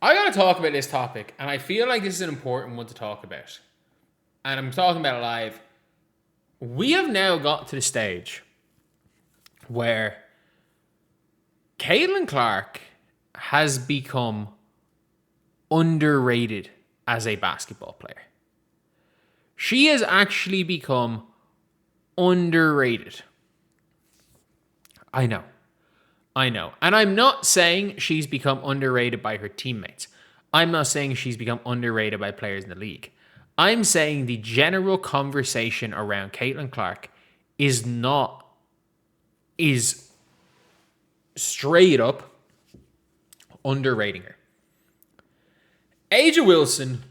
I got to talk about this topic, and I feel like this is an important one to talk about. And I'm talking about it live. We have now got to the stage where Caitlin Clark has become underrated as a basketball player. She has actually become underrated. I know. And I'm not saying she's become underrated by her teammates. I'm not saying she's become underrated by players in the league. I'm saying the general conversation around Caitlin Clark is straight up underrating her. A'ja Wilson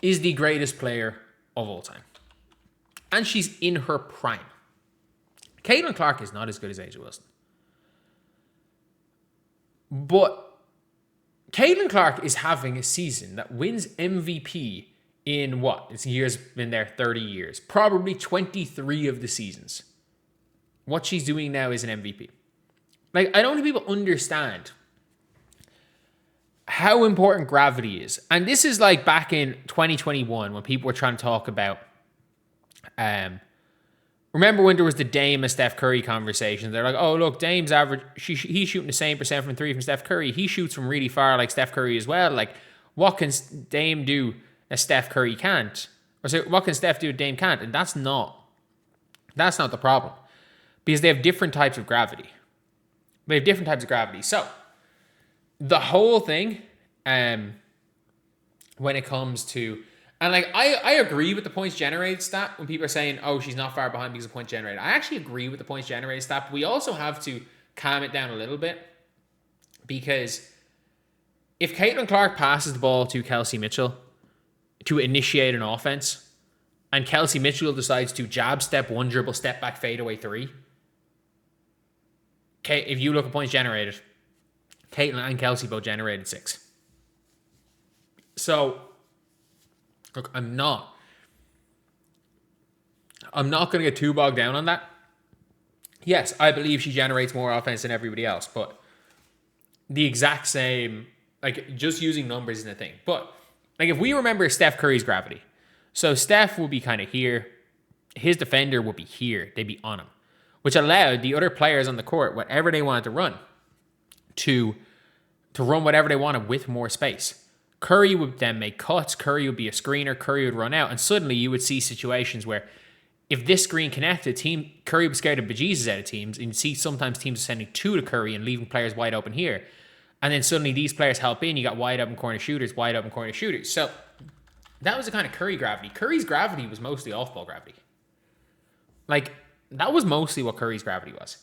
is the greatest player of all time. And she's in her prime. Caitlin Clark is not as good as A'ja Wilson. But Caitlin Clark is having a season that wins MVP in what? This year's been there 30 years. Probably 23 of the seasons. What she's doing now is an MVP. Like, I don't think people understand how important gravity is. And this is like back in 2021 when people were trying to talk about remember when there was the Dame and Steph Curry conversation? They're like, oh, look, Dame's average, he's shooting the same percent from three from Steph Curry. He shoots from really far like Steph Curry as well. Like, what can Dame do that Steph Curry can't? Or so, what can Steph do that Dame can't? And that's not the problem. Because they have different types of gravity. So, the whole thing, when it comes to, and like, I agree with the points generated stat when people are saying, oh, she's not far behind because of points generated. I actually agree with the points generated stat, but we also have to calm it down a little bit, because if Caitlin Clark passes the ball to Kelsey Mitchell to initiate an offense, and Kelsey Mitchell decides to jab step, one dribble, step back, fadeaway three, okay, if you look at points generated, Caitlin and Kelsey both generated 6. So, look, I'm not going to get too bogged down on that. Yes, I believe she generates more offense than everybody else, but the exact same, like, just using numbers isn't a thing. But, like, if we remember Steph Curry's gravity, so Steph will be kind of here, his defender will be here, they'd be on him, which allowed the other players on the court, whatever they wanted to run, to run whatever they wanted with more space. Curry would then make cuts, Curry would be a screener, Curry would run out, and suddenly you would see situations where if this screen connected, Curry was scared of bejesus out of teams, and you'd see sometimes teams sending 2 to Curry and leaving players wide open here. And then suddenly these players help in, you got wide open corner shooters. So that was the kind of Curry gravity. Curry's gravity was mostly off-ball gravity. Like, that was mostly what Curry's gravity was.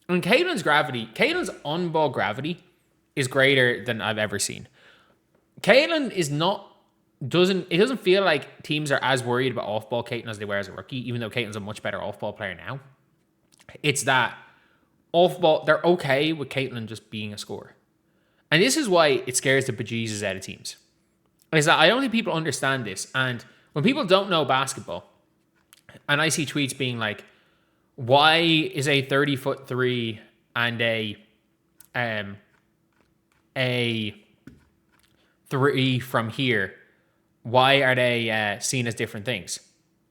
And Caitlin's on-ball gravity is greater than I've ever seen. Caitlin doesn't feel like teams are as worried about off-ball Caitlin as they were as a rookie, even though Caitlin's a much better off-ball player now. It's that off-ball, they're okay with Caitlin just being a scorer. And this is why it scares the bejesus out of teams. Is that I don't think people understand this. And when people don't know basketball, and I see tweets being like, why is a 30-foot-3 and a 3 from here, why are they seen as different things?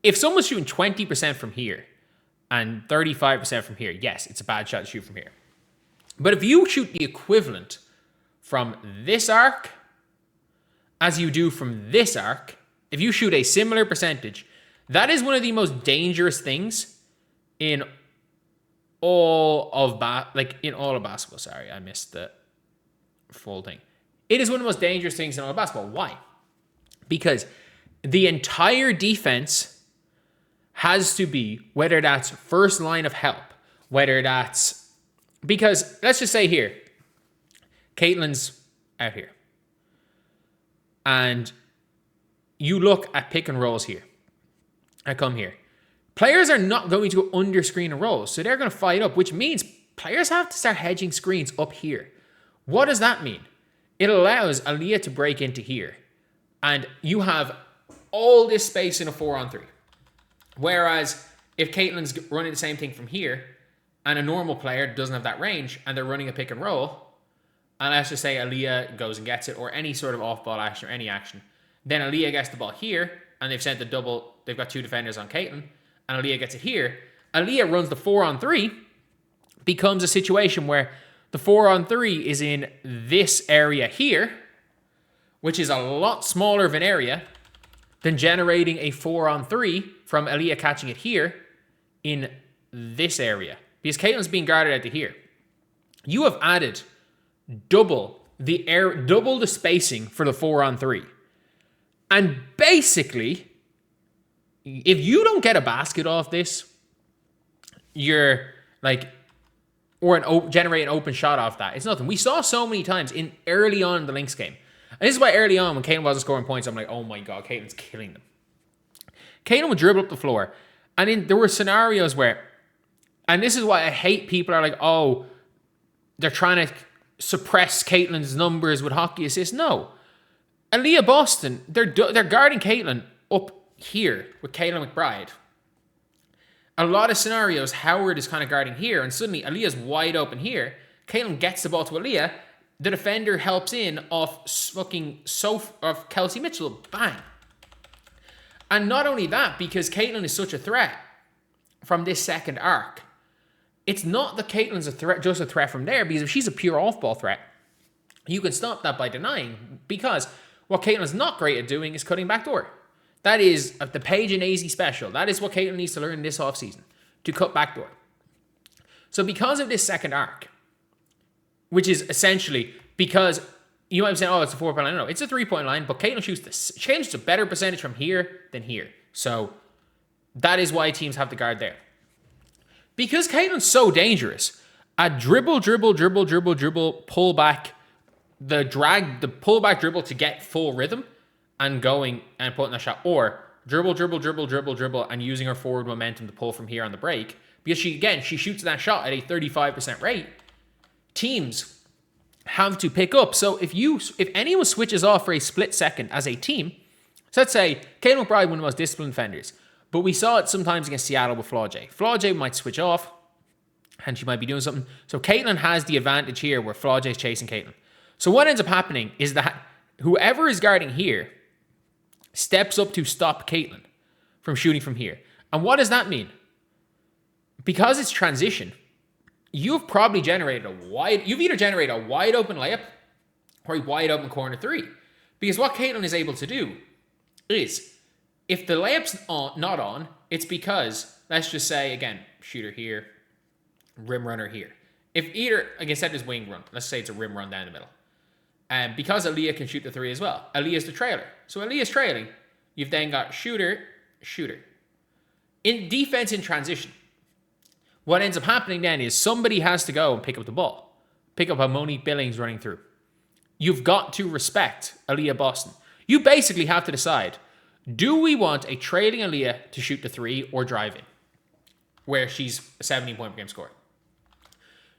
If someone's shooting 20% from here and 35% from here, yes, it's a bad shot to shoot from here. But if you shoot the equivalent from this arc as you do from this arc, if you shoot a similar percentage, that is one of the most dangerous things in all of basketball. Sorry, I missed the full thing. It is one of the most dangerous things in all of basketball. Why? Because the entire defense has to be, whether that's first line of help, whether that's, because let's just say here, Caitlin's out here. And you look at pick and rolls here. I come here. Players are not going to under screen a roll, so they're going to fight up, which means players have to start hedging screens up here. What does that mean? It allows Aaliyah to break into here, and you have all this space in a 4-on-3. Whereas if Caitlin's running the same thing from here, and a normal player doesn't have that range, and they're running a pick and roll, and let's just say Aaliyah goes and gets it, or any sort of off-ball action or any action. Then Aaliyah gets the ball here, and they've sent the double. They've got 2 defenders on Caitlin, and Aaliyah gets it here. Aaliyah runs the 4-on-3, becomes a situation where the 4-on-3 is in this area here, which is a lot smaller of an area than generating a 4-on-3 from Aaliyah catching it here in this area. Because Caitlin's being guarded out to here. You have added double the spacing for the 4-on-3. And basically, if you don't get a basket off this, you're like, or generate an open shot off that, it's nothing. We saw so many times early on in the Lynx game. And this is why early on when Caitlin wasn't scoring points, I'm like, oh my God, Caitlin's killing them. Caitlin would dribble up the floor. And there were scenarios where, and this is why I hate people are like, oh, they're trying to suppress Caitlin's numbers with hockey assists. No. Aaliyah Boston, they're guarding Caitlin up here with Caitlin McBride. A lot of scenarios, Howard is kind of guarding here, and suddenly Aaliyah's wide open here. Caitlin gets the ball to Aaliyah. The defender helps in off of Kelsey Mitchell. Bang. And not only that, because Caitlin is such a threat from this second arc, it's not that Caitlin's just a threat from there, because if she's a pure off-ball threat, you can stop that by denying, because what Caitlin's not great at doing is cutting backdoor. That is the Paige and AZ special. That is what Caitlin needs to learn this offseason, to cut backdoor. So because of this second arc, which is essentially because you might be saying, oh, it's a 4-point line. No, it's a 3-point line, but Caitlin shoots a better percentage from here than here. So that is why teams have the guard there. Because Caitlin's so dangerous, a dribble, pull back, the pullback dribble to get full rhythm and going and putting a shot, or dribble, and using her forward momentum to pull from here on the break. Because she shoots that shot at a 35% rate. Teams have to pick up. So if anyone switches off for a split second as a team, so let's say Caitlin McBride, one of the most disciplined defenders, but we saw it sometimes against Seattle with Flaujae. Flaujae might switch off, and she might be doing something. So Caitlin has the advantage here where Flaujae is chasing Caitlin. So what ends up happening is that whoever is guarding here steps up to stop Caitlin from shooting from here. And what does that mean? Because it's transition, you've probably generated you've either generated a wide open layup or a wide open corner 3. Because what Caitlin is able to do is, if the layup's not on, it's because, let's just say, again, shooter here, rim runner here. If either, like I said, is wing run, let's say it's a rim run down the middle. And because Aaliyah can shoot the 3 as well, Aaliyah's the trailer. So Aaliyah's trailing. You've then got shooter. In defense in transition, what ends up happening then is somebody has to go and pick up the ball. Pick up a Monique Billings running through. You've got to respect Aaliyah Boston. You basically have to decide, do we want a trailing Aaliyah to shoot the 3 or drive in, where she's a 17-point per game scorer?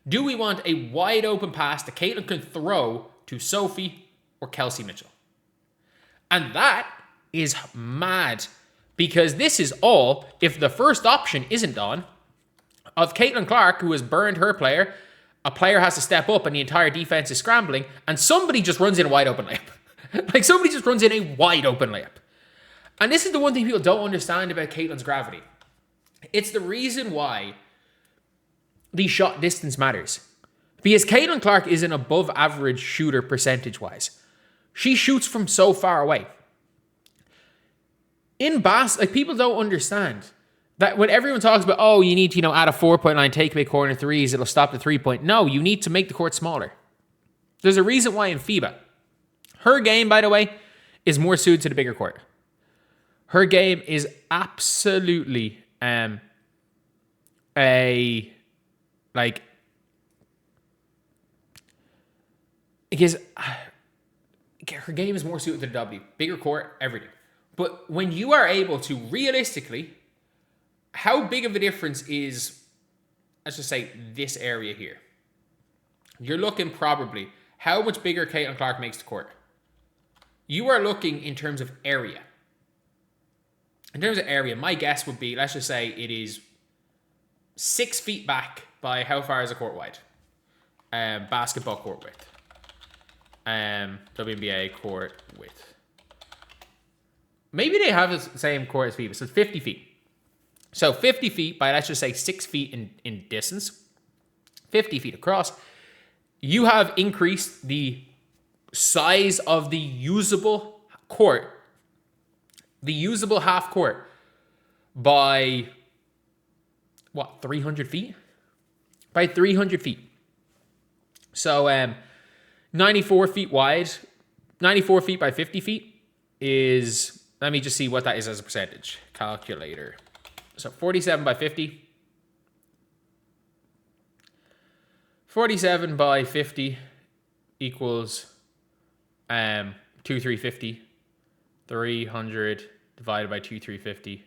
Do we want a wide open pass that Caitlin can throw to Sophie or Kelsey Mitchell? And that is mad, because this is all if the first option isn't on of Caitlin Clark, who has burned her player. A player has to step up and the entire defense is scrambling, and somebody just runs in a wide open layup. Like somebody just runs in a wide open layup. And this is the one thing people don't understand about Caitlin's gravity. It's the reason why the shot distance matters. Because Caitlin Clark is an above average shooter percentage-wise. She shoots from so far away. People don't understand that when everyone talks about, oh, you need to, add a 4-point line, take away corner 3s, it'll stop the 3-point. No, you need to make the court smaller. There's a reason why in FIBA, her game, by the way, is more suited to the bigger court. Her game is absolutely because her game is more suited to the W. Bigger court, everything. But when you are able to realistically, how big of a difference is, let's just say, this area here? You're looking probably, how much bigger Caitlin Clark makes the court? You are looking in terms of area. In terms of area, my guess would be, let's just say it is 6 feet back by how far is a court wide? Basketball court width. WNBA court width. Maybe they have the same court as FIBA. So it's 50 feet. So 50 feet by, let's just say, 6 feet in distance. 50 feet across. You have increased the size of the usable court, the usable half court, by, 300 feet? By 300 feet. So 94 feet wide, 94 feet by 50 feet is, let me just see what that is as a percentage. Calculator. So 47 by 50. 47 by 50 equals 2350. 300 divided by 2350.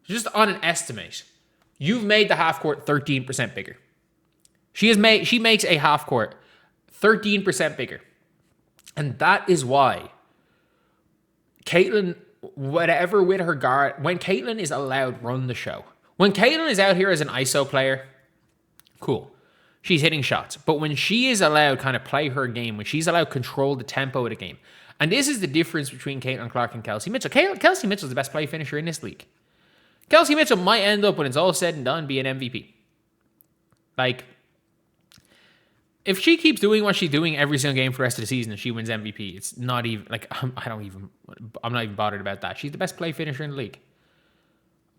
Just on an estimate, you've made the half court 13% bigger. She makes a half court 13% bigger. And that is why Caitlin, whatever with her guard, when Caitlin is allowed run the show, when Caitlin is out here as an ISO player, cool. She's hitting shots. But when she is allowed kind of play her game, when she's allowed control the tempo of the game, and this is the difference between Caitlin Clark and Kelsey Mitchell. Kelsey Mitchell is the best play finisher in this league. Kelsey Mitchell might end up, when it's all said and done, be an MVP. Like, if she keeps doing what she's doing every single game for the rest of the season and she wins MVP, it's not even, like, I'm not even bothered about that. She's the best play finisher in the league.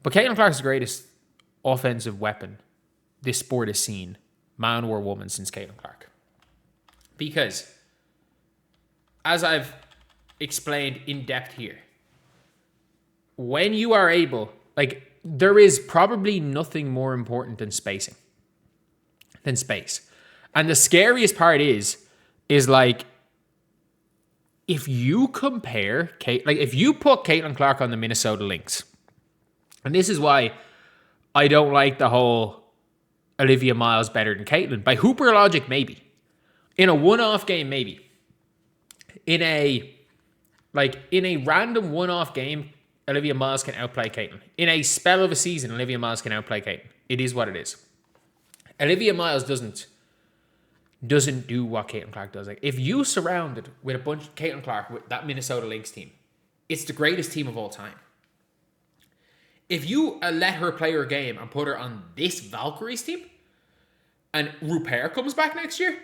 But Caitlin Clark's the greatest offensive weapon this sport has seen, man or woman, since Caitlin Clark. Because, as I've explained in depth here, when you are able, like, there is probably nothing more important than spacing, than space. And the scariest part is like, if you compare if you put Caitlin Clark on the Minnesota Lynx, and this is why I don't like the whole Olivia Miles better than Caitlin. By Hooper logic, maybe. In a one-off game, maybe. In a random one-off game, Olivia Miles can outplay Caitlin. In a spell of a season, Olivia Miles can outplay Caitlin. It is what it is. Olivia Miles doesn't do what Caitlin Clark does. Like, if you surrounded with a bunch of Caitlin Clark with that Minnesota Lynx team, it's the greatest team of all time. If you let her play her game and put her on this Valkyries team, and Rupert comes back next year,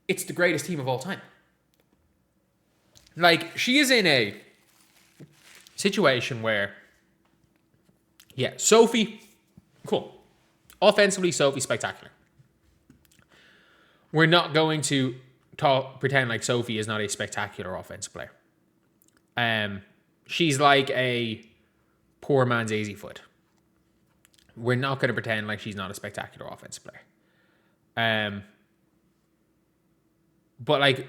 it's the greatest team of all time. Like, she is in a situation where, yeah, Sophie, cool. Offensively, Sophie, spectacular. We're not going to pretend like Sophie is not a spectacular offensive player. She's like a poor man's Easy Foot. We're not going to pretend like she's not a spectacular offensive player. But like,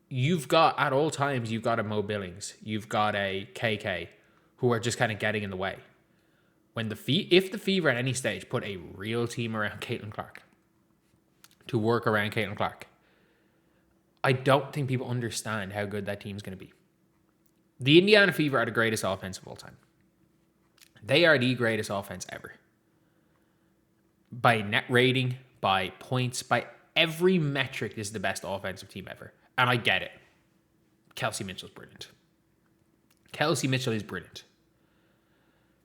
you've got, at all times, you've got a Mo Billings, you've got a KK, who are just kind of getting in the way. When if the Fever at any stage put a real team around Caitlin Clark, to work around Caitlin Clark, I don't think people understand how good that team's going to be. The Indiana Fever are the greatest offense of all time. They are the greatest offense ever. By net rating, by points, by every metric, this is the best offensive team ever. And I get it. Kelsey Mitchell's brilliant. Kelsey Mitchell is brilliant.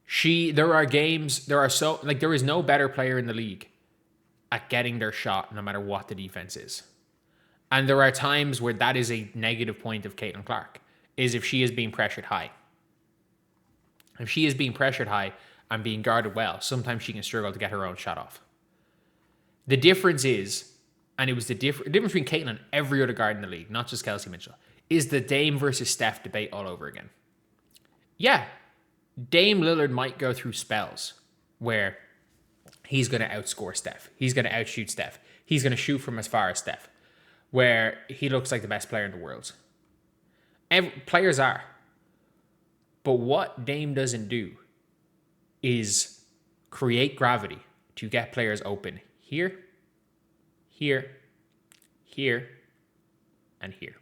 There is no better player in the league at getting their shot no matter what the defense is. And there are times where that is a negative point of Caitlin Clark, is if she is being pressured high. If she is being pressured high and being guarded well, sometimes she can struggle to get her own shot off. The difference is, and it was the difference between Caitlin and every other guard in the league, not just Kelsey Mitchell, is the Dame versus Steph debate all over again. Yeah, Dame Lillard might go through spells where he's going to outscore Steph. He's going to outshoot Steph. He's going to shoot from as far as Steph, where he looks like the best player in the world. Players are. But what Dame doesn't do is create gravity to get players open here, here, here, and here.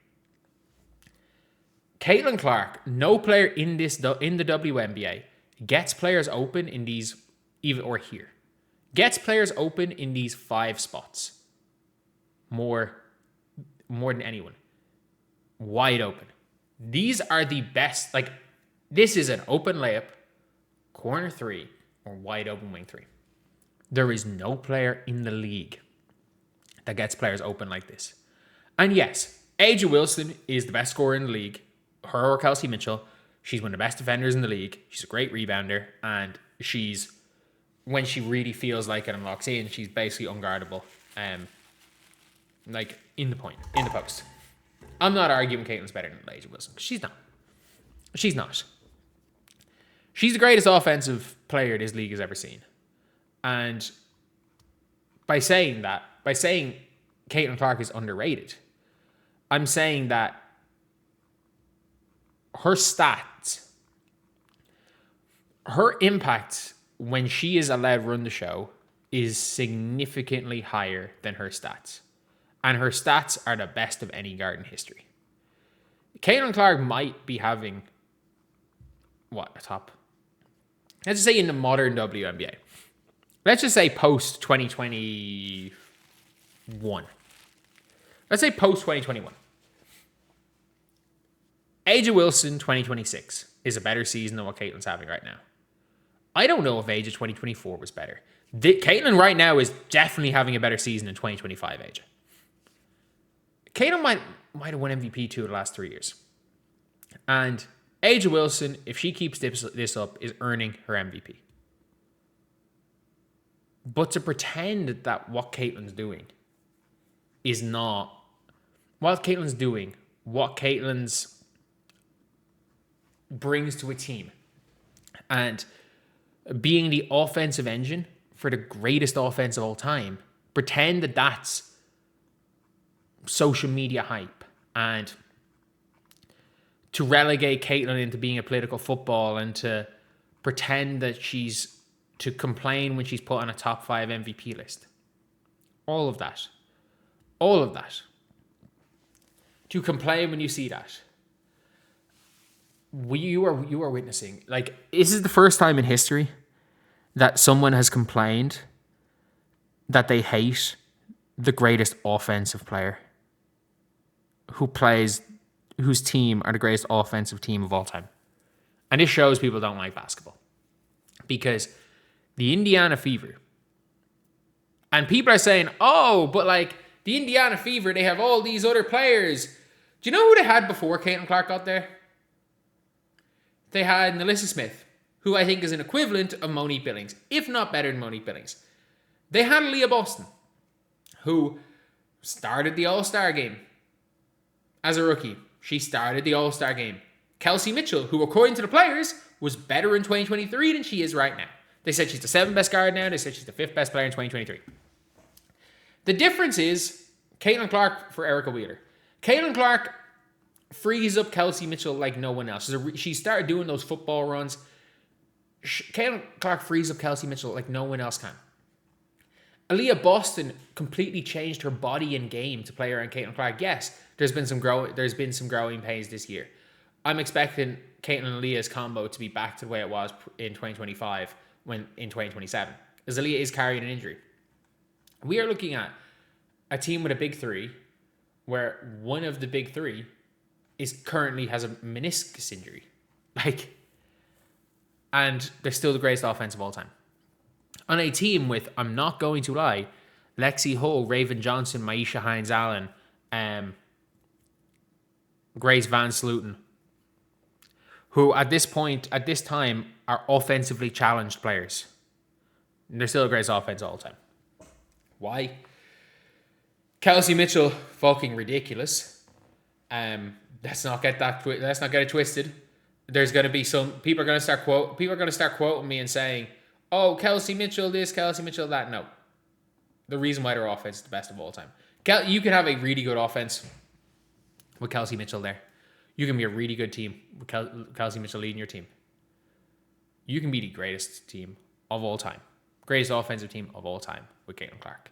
Caitlin Clark, no player in the WNBA gets players open in these, even or here, gets players open in these 5 spots more than anyone. Wide open. These are the best. Like, this is an open layup, corner three, or wide open wing three. There is no player in the league that gets players open like this. And yes, Angel Wilson is the best scorer in the league. Her or Kelsey Mitchell. She's one of the best defenders in the league. She's a great rebounder. And she's, when she really feels like it and locks in, she's basically unguardable. Like, in the post. I'm not arguing Caitlin's better than Angel Wilson. She's not. She's not. She's the greatest offensive player this league has ever seen. And by saying Caitlin Clark is underrated, I'm saying that her stats, her impact when she is allowed to run the show is significantly higher than her stats. And her stats are the best of any guard in history. Caitlin Clark might be having, a top? Let's just say in the modern WNBA. Let's just say post 2021. Let's say post 2021. Angel Wilson 2026 is a better season than what Caitlin's having right now. I don't know if Age of 2024 was better. Caitlin right now is definitely having a better season than 2025 Age. Caitlin might have won MVP 2 of the last 3 years. And Angel Wilson, if she keeps this up, is earning her MVP. But to pretend that what Caitlin's doing is not what Caitlin's brings to a team, and being the offensive engine for the greatest offense of all time, pretend that that's social media hype, and to relegate Caitlin into being a political football, and to pretend that to complain when she's put on a top 5 MVP list. All of that. To complain when you see that. You are witnessing, like, this is the first time in history that someone has complained that they hate the greatest offensive player whose team are the greatest offensive team of all time. And this shows people don't like basketball. Because the Indiana Fever, and people are saying, oh, but like the Indiana Fever, they have all these other players. Do you know who they had before Caitlin Clark got there? They had Nalissa Smith, who I think is an equivalent of Monique Billings, if not better than Monique Billings. They had Leah Boston, who started the All-Star game as a rookie. She started the All-Star game. Kelsey Mitchell, who according to the players was better in 2023 than she is right now. They said she's the 7th best guard now. They said she's the 5th best player in 2023. The difference is Caitlin Clark for Erica Wheeler. Caitlin Clark frees up Kelsey Mitchell like no one else. She started doing those football runs. Caitlin Clark frees up Kelsey Mitchell like no one else can. Aaliyah Boston completely changed her body and game to play around Caitlin Clark. Yes, there's been some growing pains this year. I'm expecting Caitlin and Aaliyah's combo to be back to the way it was in 2025 when in 2027. As Aaliyah is carrying an injury. We are looking at a team with a big three where one of the big three currently has a meniscus injury. And they're still the greatest offense of all time. On a team with, I'm not going to lie, Lexi Hull, Raven Johnson, Maisha Hines-Allen, Grace Van Sluten, who at this time, are offensively challenged players. And they're still the greatest offense of all time. Why? Kelsey Mitchell, fucking ridiculous. Let's not get it twisted. There's going to be people are going to start quoting me and saying, oh, Kelsey Mitchell this, Kelsey Mitchell that. No. The reason why their offense is the best of all time. You can have a really good offense with Kelsey Mitchell there. You can be a really good team with Kelsey Mitchell leading your team. You can be the greatest team of all time. Greatest offensive team of all time with Caitlin Clark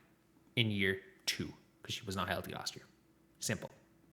in year 2 because she was not healthy last year. Simple.